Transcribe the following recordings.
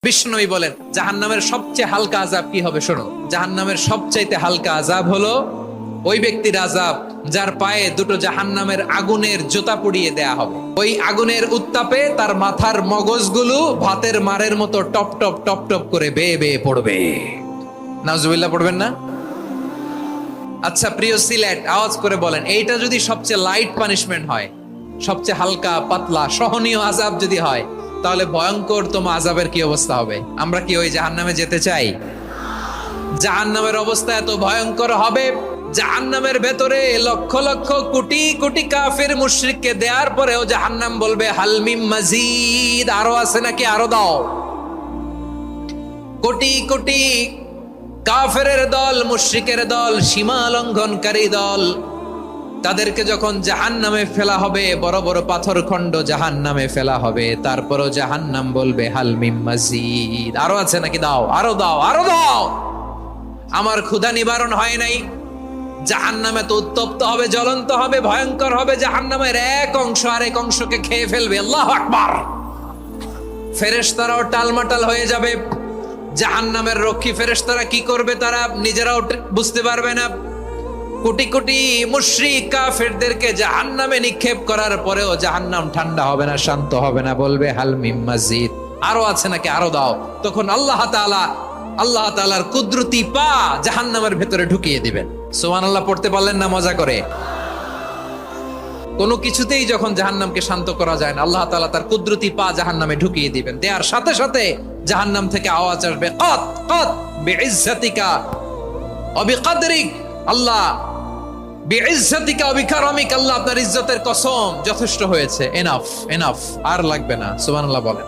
বিষ্ণুই বলেন জাহান্নামের সবচেয়ে হালকা আযাব কি হবে শোনো। জাহান্নামের সবচাইতে হালকা আযাব হলো ওই ব্যক্তির আযাব যার পায়ে দুটো জাহান্নামের আগুনের জুতা পুড়িয়ে দেয়া হবে। ওই আগুনের উত্তাপে তার মাথার মগজগুলো ভাতের মারের মতো টপ টপ টপ টপ করে বেয়ে বেয়ে পড়বে। নাউজুবিল্লাহ পড়বেন না? আচ্ছা প্রিয় সিলেট, আওয়াজ করে বলেন, এইটা যদি সবচেয়ে লাইট পানিশমেন্ট হয়, সবচেয়ে হালকা পাতলা সহনীয় আযাব যদি হয়, তাহলে ভয়ঙ্কর তোমার আযাবের কি অবস্থা হবে? আমরা কি ওই জাহান্নামে যেতে চাই? জাহান্নামের অবস্থা এত ভয়ঙ্কর হবে, জাহান্নামের ভেতরে লক্ষ লক্ষ কোটি কোটি কাফির মুশরিককে দেওয়ার পরেও জাহান্নাম বলবে হাল মিম মাজিদ, আরো আছে নাকি, আরো দাও। কোটি কোটি কাফেরের দল, মুশরিকের দল, সীমা লঙ্ঘনকারী দল, তাদেরকে যখন জাহান্নামে ফেলা হবে, বড় বড় পাথর খণ্ড জাহান্নামে ফেলা হবে, তারপরও জাহান্নাম বলবে হাল মিম মাজিদ, আরো আছে নাকি, দাও, আরো দাও, আরো দাও। আমার ক্ষুধা নিবারণ হয় নাই। জাহান্নামে তো উত্তপ্ত হবে, জ্বলন্ত হবে, ভয়ঙ্কর হবে। জাহান্নামের এক অংশ আরেক অংশকে খেয়ে ফেলবে। আল্লাহু আকবার। ফেরেশতারাও টালমাটাল হয়ে যাবে। জাহান্নামের রক্ষী ফেরেশতারা কি করবে তারা নিজেরাও বুঝতে পারবে না। কোটি কোটি মুশরিক কাফেরদেরকে জাহান্নামে নিক্ষেপ করার পরেও জাহান্নাম ঠান্ডা হবে না, শান্ত হবে না, বলবে হাল মিম মাজিদ, আরো আছে নাকি, আরো দাও। তখন আল্লাহ তাআলার কুদরতি পা জাহান্নামের ভেতরে ঢুকিয়ে দিবেন। সুবহানাল্লাহ পড়তে পারলেন না মজা করে? কোনো কিছুতেই যখন জাহান্নামকে শান্ত করা যায় না, আল্লাহ তাআলা তার কুদরতি পা জাহান্নামে ঢুকিয়ে দিবেন। দেয়ার সাথে সাথে জাহান্নাম থেকে আওয়াজ আসবে, কাত কাত বিইজ্জাতিকা ওয়া বিকদরিক, আল্লাহ বিইজ্জাতিকা ওয়া বিকারামিক, আল্লাহ আপনার ইজ্জতের কসম, যথেষ্ট হয়েছে, এনাফ এনাফ, আর লাগবে না। সুবহানাল্লাহ বলেন।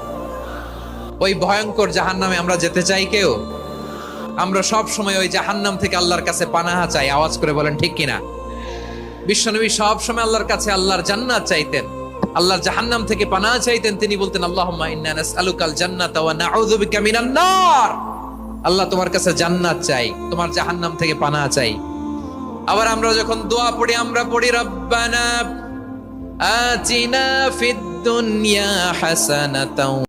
ওই ভয়ঙ্কর জাহান্নামে আমরা যেতে চাই কেউ? আমরা সব সময় ওই জাহান্নাম থেকে আল্লাহর কাছে পানাহা চাই। আওয়াজ করে বলেন ঠিক কিনা? বিশ্বনবী সব সময় আল্লাহর কাছে আল্লাহর জান্নাত চাইতেন, আল্লাহর জাহান্নাম থেকে পানাহা চাইতেন। তিনি বলতেন আল্লাহুম্মা ইন্না নাসআলুকাল জান্নাতা ওয়া নাউযু বিকা মিনান নার। আল্লাহ তোমার কাছে জান্নাত চাই, তোমার জাহান্নাম থেকে পানাহা চাই। আবার আমরা যখন দোয়া পড়ি, আমরা পড়ি রব্বানা আতিনা ফিদ দুনিয়া হাসানাতাও